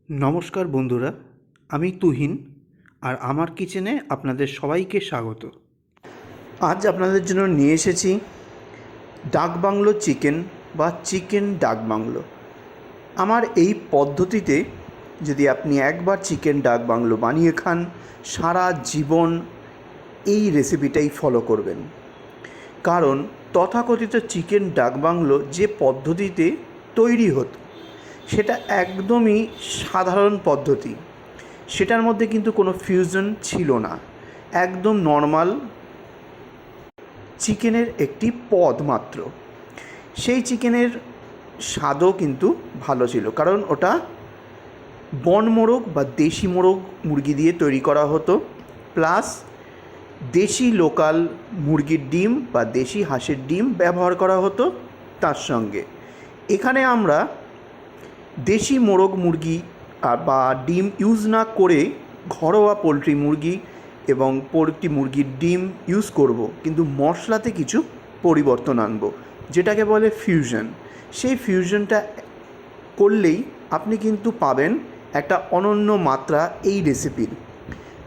নমস্কার বন্ধুরা, আমি তুহিন আর আমার কিচেনে আপনাদের সবাইকে স্বাগত। আজ আপনাদের জন্য নিয়ে এসেছি ডাক বাংলো চিকেন বা চিকেন ডাক বাংলো। আমার এই পদ্ধতিতে যদি আপনি একবার চিকেন ডাক বাংলো বানিয়ে খান, সারা জীবন এই রেসিপিটাই ফলো করবেন। কারণ তথাকথিত চিকেন ডাক বাংলো যে পদ্ধতিতে তৈরি হতো সেটা একদমই সাধারণ পদ্ধতি। সেটার মধ্যে কিন্তু কোনো ফিউশন ছিল না, একদম নর্মাল চিকেনের একটি পদ মাত্র। সেই চিকেনের স্বাদও কিন্তু ভালো ছিল, কারণ ওটা বন মোরগ বা দেশি মোরগ মুরগি দিয়ে তৈরি করা হতো, প্লাস দেশি লোকাল মুরগির ডিম বা দেশি হাঁসের ডিম ব্যবহার করা হতো তার সঙ্গে। এখানে আমরা দেশি মোরগ মুরগি বা ডিম ইউজ না করে ঘরোয়া পোলট্রি মুরগি এবং পোলট্রি মুরগির ডিম ইউজ করব, কিন্তু মশলাতে কিছু পরিবর্তন আনব, যেটাকে বলে ফিউশন। সেই ফিউশনটা করলেই আপনি কিন্তু পাবেন একটা অনন্য মাত্রা এই রেসিপির।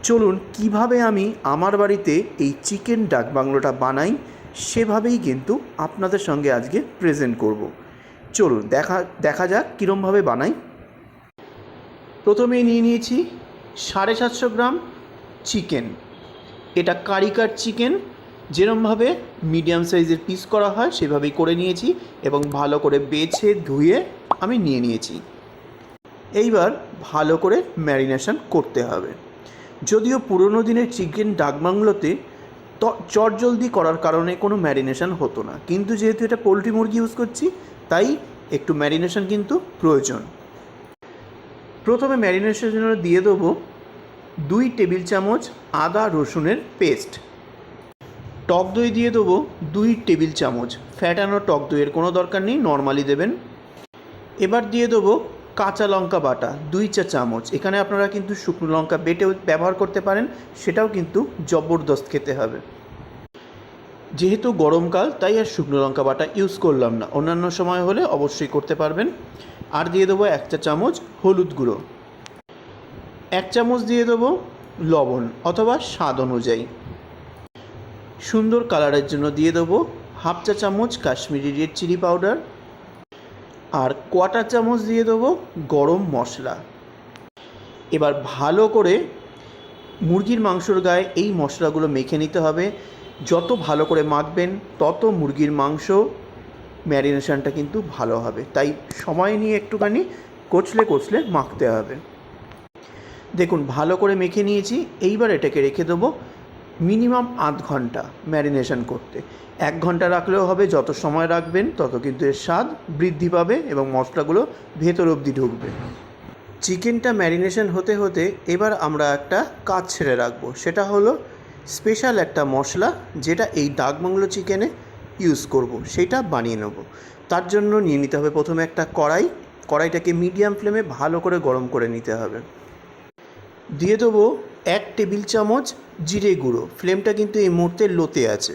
চলুন কিভাবে আমি আমার বাড়িতে এই চিকেন ডাক বাংলোটা বানাই সেভাবেই কিন্তু আপনাদের সঙ্গে আজকে প্রেজেন্ট করব। চলুন দেখা যাক কীরমভাবে বানাই। প্রথমেই নিয়ে নিয়েছি 750 গ্রাম চিকেন। এটা কারিকার চিকেন, যেরমভাবে মিডিয়াম সাইজের পিস করা হয় সেভাবেই করে নিয়েছি এবং ভালো করে বেছে ধুয়ে আমি নিয়ে নিয়েছি। এইবার ভালো করে ম্যারিনেশন করতে হবে। যদিও পুরনো দিনের চিকেন ডাক বাংলোতে চটজলদি করার কারণে কোনো ম্যারিনেশন হতো না, কিন্তু যেহেতু এটা পোলট্রি মুরগি ইউজ করছি তাই একটু ম্যারিনেশন কিন্তু প্রয়োজন। প্রথমে ম্যারিনেশনের জন্য দিয়ে দেবো 2 টেবিল চামচ আদা রসুনের পেস্ট। টক দই দিয়ে দেবো 2 টেবিল চামচ। ফ্যাটানো টক দইয়ের কোনো দরকার নেই, নর্মালি দেবেন। এবার দিয়ে দেবো কাঁচা লঙ্কা বাটা 2 চা চামচ। এখানে আপনারা কিন্তু শুকনো লঙ্কা বেটেও ব্যবহার করতে পারেন, সেটাও কিন্তু জবরদস্ত খেতে হবে। যেহেতু গরমকাল তাই আর শুকনো লঙ্কা বাটা ইউজ করলাম না, অন্যান্য সময় হলে অবশ্যই করতে পারবেন। আর দিয়ে দেবো 1 চা চামচ হলুদ গুঁড়ো, 1 চামচ দিয়ে দেবো লবণ অথবা স্বাদ অনুযায়ী। সুন্দর কালারের জন্য দিয়ে দেবো 1/2 চা চামচ কাশ্মীরি রেড চিলি পাউডার আর 1/4 চামচ দিয়ে দেবো গরম মশলা। এবার ভালো করে মুরগির মাংসর গায়ে এই মশলাগুলো মেখে নিতে হবে। যত ভালো করে মাখবেন তত মুরগির মাংস ম্যারিনেশনটা কিন্তু ভালো হবে, তাই সময় নিয়ে একটুখানি কচলে মাখতে হবে। দেখুন ভালো করে মেখে নিয়েছি। এইবার এটাকে রেখে দেবো মিনিমাম 1/2 ঘন্টা ম্যারিনেশন করতে। 1 ঘন্টা রাখলেও হবে, যত সময় রাখবেন তত কিন্তু এর স্বাদ বৃদ্ধি পাবে এবং মশলাগুলো ভেতর অবধি ঢুকবে। চিকেনটা ম্যারিনেশন হতে হতে এবার আমরা একটা কাজ ছেড়ে রাখবো, সেটা হলো স্পেশাল একটা মশলা যেটা এই ডাক বাংলো চিকেনে ইউজ করব, সেটা বানিয়ে নেব। তার জন্য নিয়ে নিতে হবে প্রথমে একটা কড়াইটাকে মিডিয়াম ফ্লেমে ভালো করে গরম করে নিতে হবে। দিয়ে দেবো 1 টেবিল চামচ জিরে গুঁড়ো, ফ্লেমটা কিন্তু এই মুহূর্তে লোতে আছে।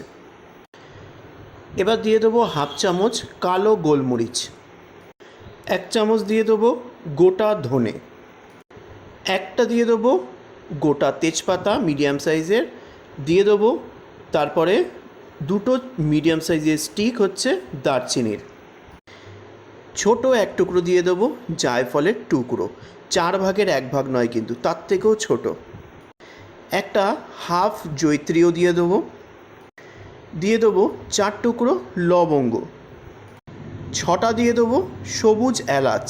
এবার দিয়ে দেবো 1/2 চামচ কালো গোলমরিচ, 1 চামচ দিয়ে দেবো গোটা ধনে, একটা দিয়ে দেবো গোটা তেজপাতা মিডিয়াম সাইজের দিয়ে দেবো, তারপরে 2টো মিডিয়াম সাইজের স্টিক হচ্ছে দারচিনির, ছোট 1 টুকরো দিয়ে দেবো জায়ফলের টুকরো, 4 ভাগের 1 ভাগ নয় কিন্তু, তার থেকেও ছোট। একটা হাফ জয়িত্রীও দিয়ে দেবো 4 টুকরো লবঙ্গ, 6টা দিয়ে দেবো সবুজ এলাচ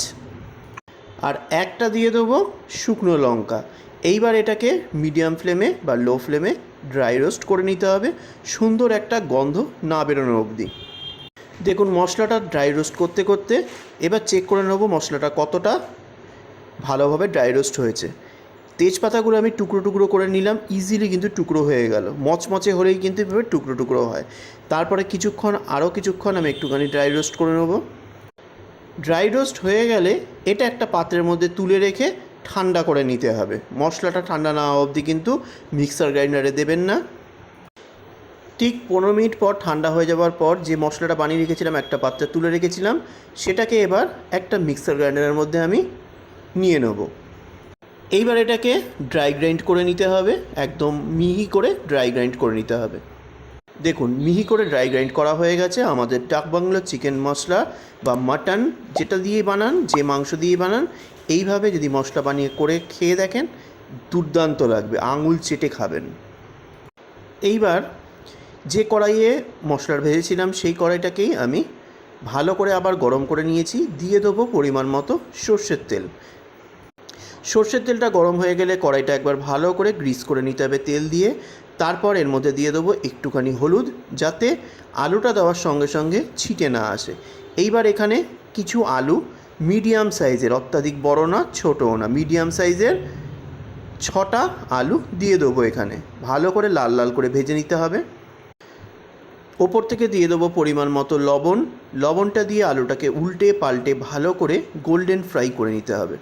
আর একটা দিয়ে দেবো শুকনো লঙ্কা। এইবার এটাকে মিডিয়াম ফ্লেমে বা লো ফ্লেমে ড্রাই রোস্ট করে নিতে হবে, সুন্দর একটা গন্ধ না বেরোনো অবধি। দেখুন মশলাটা ড্রাই রোস্ট করতে করতে এবার চেক করে নেবো মশলাটা কতটা ভালোভাবে ড্রাই রোস্ট হয়েছে। তেজপাতাগুলো আমি টুকরো টুকরো করে নিলাম, ইজিলি কিন্তু টুকরো হয়ে গেল, মচমচে হলেই কিন্তু এভাবে টুকরো টুকরো হয়। তারপরে আরও কিছুক্ষণ আমি একটুখানি ড্রাই রোস্ট করে নেব। ড্রাই রোস্ট হয়ে গেলে এটা একটা পাত্রের মধ্যে তুলে রেখে ঠান্ডা করে নিতে হবে। মশলাটা ঠান্ডা না হওয়া অবধি কিন্তু মিক্সার গ্রাইন্ডারে দেবেন না। ঠিক 15 মিনিট পর ঠান্ডা হয়ে যাওয়ার পর যে মশলাটা বানিয়ে রেখেছিলাম একটা পাত্রে তুলে রেখেছিলাম, সেটাকে এবার একটা মিক্সার গ্রাইন্ডারের মধ্যে আমি নিয়ে নেব। এইবার এটাকে ড্রাই গ্রাইন্ড করে নিতে হবে, একদম মিহি করে ড্রাই গ্রাইন্ড করে নিতে হবে। দেখুন মিহি করে ড্রাই গ্রাইন্ড করা হয়ে গেছে আমাদের ডাক বাংলো চিকেন মশলা বা মাটন, যেটা দিয়ে বানান, যে মাংস দিয়ে বানান, এইভাবে যদি মশলা বানিয়ে করে খেয়ে দেখেন দুর্দান্ত লাগবে, আঙুল চেটে খাবেন। এইবার যে কড়াইয়ে মশলার ভেজেছিলাম সেই কড়াইটাকেই আমি ভালো করে আবার গরম করে নিয়েছি। দিয়ে দেবো পরিমাণ মতো সর্ষের তেল। সর্ষের তেলটা গরম হয়ে গেলে কড়াইটা একবার ভালো করে গ্রিস করে নিতে হবে তেল দিয়ে। তারপর এর মধ্যে দিয়ে দেবো একটুখানি হলুদ, যাতে আলুটা দেওয়ার সঙ্গে সঙ্গে ছিটে না আসে। এইবার এখানে কিছু আলু মিডিয়াম সাইজের, অত্যাধিক বড় না ছোটও না, মিডিয়াম সাইজের 6টা আলু দিয়ে দেবো এখানে। ভালো করে লাল লাল করে ভেজে নিতে হবে। ওপর থেকে দিয়ে দেবো পরিমাণ মতো লবণ। লবণটা দিয়ে আলুটাকে উল্টে পাল্টে ভালো করে গোল্ডেন ফ্রাই করে নিতে হবে।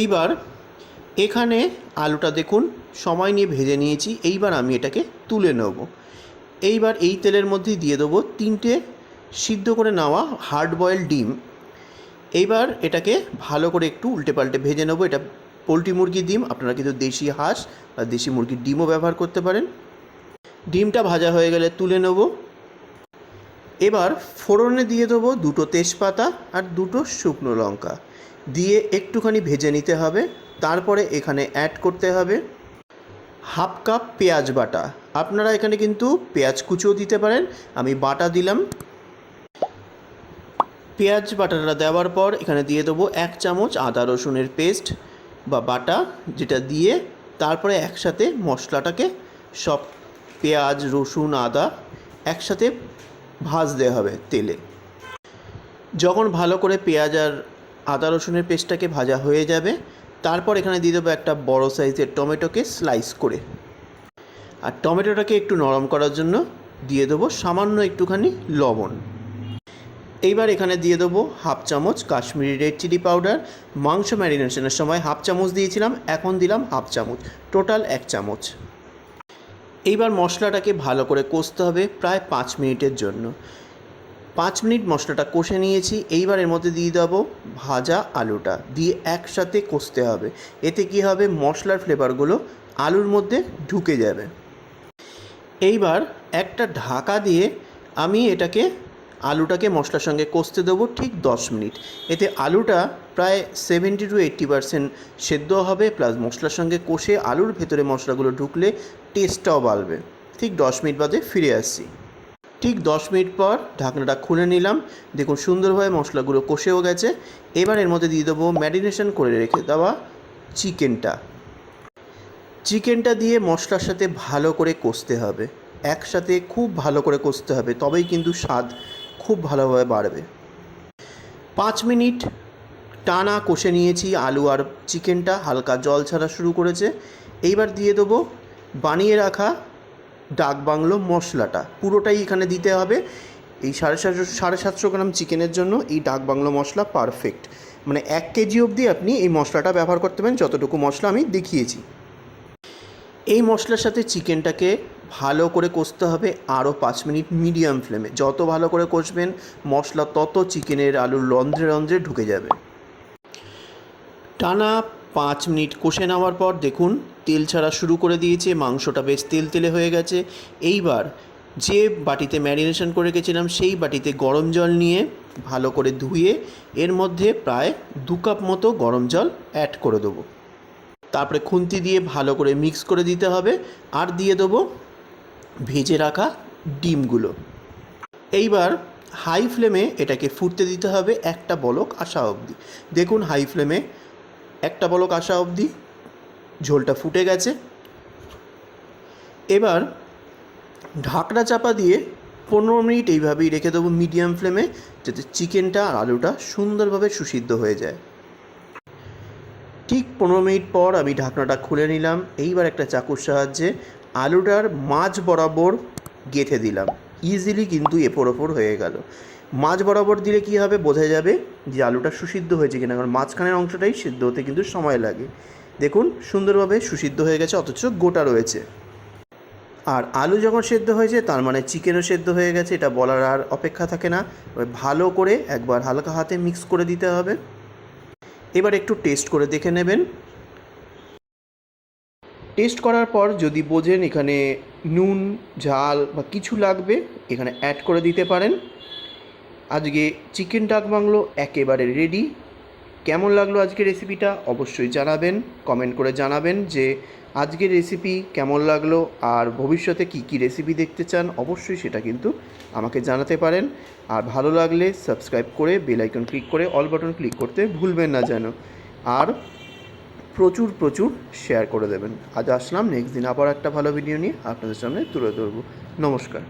এইবার এখানে আলুটা দেখুন সময় নিয়ে ভেজে নিয়েছি। এইবার আমি এটাকে তুলে নেব। এইবার এই তেলের মধ্যে দিয়ে দেবো 3টে সিদ্ধ করে নেওয়া হার্ড বয়েল ডিম। এইবার এটাকে ভালো করে একটু উল্টে পাল্টে ভেজে নেব। এটা পোলট্রি মুরগির ডিম, আপনারা কিন্তু দেশি হাঁস বা দেশি মুরগির ডিমও ব্যবহার করতে পারেন। ডিমটা ভাজা হয়ে গেলে তুলে নেব। এবার ফোড়নে দিয়ে দেবো 2টো তেজপাতা আর 2টো শুকনো লঙ্কা দিয়ে একটুখানি ভেজে নিতে হবে। তারপরে এখানে অ্যাড করতে হবে হাফ কাপ পেঁয়াজ বাটা। আপনারা এখানে কিন্তু পেঁয়াজ কুচিও দিতে পারেন, আমি বাটা দিলাম। পেঁয়াজ বাটাটা দেওয়ার পর এখানে দিয়ে দেবো 1 চামচ আদা রসুনের পেস্ট বা বাটা, যেটা দিয়ে তারপরে একসাথে মশলাটাকে সব পেঁয়াজ রসুন আদা একসাথে ভাজতে হবে তেলে। যখন ভালো করে পেঁয়াজ আর আদা রসুনের পেস্টটাকে ভাজা হয়ে যাবে, তারপর এখানে দিয়ে দেবো একটা বড় সাইজের টমেটোকে স্লাইস করে। আর টমেটোটাকে একটু নরম করার জন্য দিয়ে দেবো সামান্য একটুখানি লবণ। এইবার এখানে দিয়ে দেবো হাফ চামচ কাশ্মীরি রেড চিলি পাউডার। মাংস ম্যারিনেশনের সময় হাফ চামচ দিয়েছিলাম, এখন দিলাম হাফ চামচ, টোটাল 1 চামচ। এইবার মশলাটাকে ভালো করে কষতে হবে প্রায় 5 মিনিটের জন্য। 5 মিনিট মশলাটা কষে নিয়েছি। এইবার এর মধ্যে দিয়ে দেবো ভাজা আলুটা, দিয়ে একসাথে কষতে হবে। এতে কি হবে, মশলার ফ্লেভারগুলো আলুর মধ্যে ঢুকে যাবে। এইবার একটা ঢাকা দিয়ে আমি আলুটাকে মশলার সঙ্গে কষতে দেবো ঠিক 10 মিনিট। এতে আলুটা প্রায় 70 to 80% সেদ্ধ হবে, প্লাস মশলার সঙ্গে কষে আলুর ভেতরে মশলাগুলো ঢুকলে টেস্টটাও বাড়বে। ঠিক 10 মিনিট বাদে ফিরে আসছি। ঠিক 10 মিনিট পর ঢাকনাটা খুলে নিলাম। দেখুন সুন্দরভাবে মশলাগুলো কষেও গেছে। এবার এর মধ্যে দিয়ে দেবো ম্যারিনেশন করে রেখে দেওয়া চিকেনটা দিয়ে মশলার সাথে ভালো করে কষতে হবে, একসাথে খুব ভালো করে কষতে হবে, তবেই কিন্তু স্বাদ খুব ভালোভাবে বাড়বে। 5 মিনিট টানা কষে নিয়েছি, আলু আর চিকেনটা হালকা জল ছাড়া শুরু করেছে। এইবার দিয়ে দেবো বানিয়ে রাখা ডাক বাংলো মশলাটা, পুরোটাই এখানে দিতে হবে। এই 750 গ্রাম চিকেনের জন্য এই ডাক বাংলো মশলা পারফেক্ট, মানে 1 কেজি অবধি আপনি এই মশলাটা ব্যবহার করতে পারেন, যতটুকু মশলা আমি দেখিয়েছি। এই মশলার সাথে চিকেনটাকে ভালো করে কষতে হবে আরও 5 মিনিট মিডিয়াম ফ্লেমে। যত ভালো করে কষবেন মশলা তত চিকেনের আলুর রন্ধ্রে রন্ধ্রে ঢুকে যাবে। টানা 5 মিনিট কষে নেওয়ার পর দেখুন তেল ছাড়া শুরু করে দিয়েছে, মাংসটা বেশ তেলতেলে হয়ে গেছে। এইবার যে বাটিতে ম্যারিনেশন করে রেখেছিলাম সেই বাটিতে গরম জল নিয়ে ভালো করে ধুয়ে এর মধ্যে প্রায় 2 কাপ মতো গরম জল অ্যাড করে দেবো। তারপরে খুন্তি দিয়ে ভালো করে মিক্স করে দিতে হবে আর দিয়ে দেবো ভেজে রাখা ডিমগুলো। এইবার হাই ফ্লেমে এটাকে ফুটতে দিতে হবে একটা বলক আসা অবধি। দেখুন হাই ফ্লেমে একটা বলক আসা অবধি ঝোলটা ফুটে গেছে। এবার ঢাকনা চাপা দিয়ে 15 মিনিট এইভাবেই রেখে দেবো মিডিয়াম ফ্লেমে, যাতে চিকেনটা আর আলুটা সুন্দরভাবে সুসিদ্ধ হয়ে যায়। ঠিক 15 মিনিট পর আমি ঢাকনাটা খুলে নিলাম। এইবার একটা চাকুর সাহায্যে আলুটার মাঝ বরাবর গেঁথে দিলাম। ইজিলি কিন্তু এপর ওপর হয়ে গেল। মাঝ বরাবর দিলে কী হবে, বোঝা যাবে যে আলুটা সুসিদ্ধ হয়েছে কিনা, কারণ মাঝখানের অংশটাই সিদ্ধ হতে কিন্তু সময় লাগে। দেখুন সুন্দরভাবে সুসিদ্ধ হয়ে গেছে, অথচ গোটা রয়েছে। আর আলু যখন সেদ্ধ হয়েছে তার মানে চিকেনও সেদ্ধ হয়ে গেছে, এটা বলার আর অপেক্ষা থাকে না। ভালো করে একবার হালকা হাতে মিক্স করে দিতে হবে। এবার একটু টেস্ট করে দেখে নেবেন টেস্ট করার পর যদি বোঝেন এখানে নুন ঝাল বা কিছু লাগবে এখানে অ্যাড করে দিতে পারেন। আজকে চিকেন ডাক বাংলো একেবারে রেডি। কেমন লাগলো আজকের রেসিপিটা অবশ্যই জানাবেন, কমেন্ট করে জানাবেন যে আজকের রেসিপি কেমন লাগলো, আর ভবিষ্যতে কী কী রেসিপি দেখতে চান অবশ্যই সেটা কিন্তু আমাকে জানাতে পারেন। আর ভালো লাগলে সাবস্ক্রাইব করে বেল আইকন ক্লিক করে অল বাটন ক্লিক করতে ভুলবেন না যেন, আর প্রচুর প্রচুর শেয়ার করে দেবেন। আজ আসলাম, নেক্সট দিন আবার একটা ভালো ভিডিও নিয়ে আপনাদের সামনে তুলে ধরবো। নমস্কার।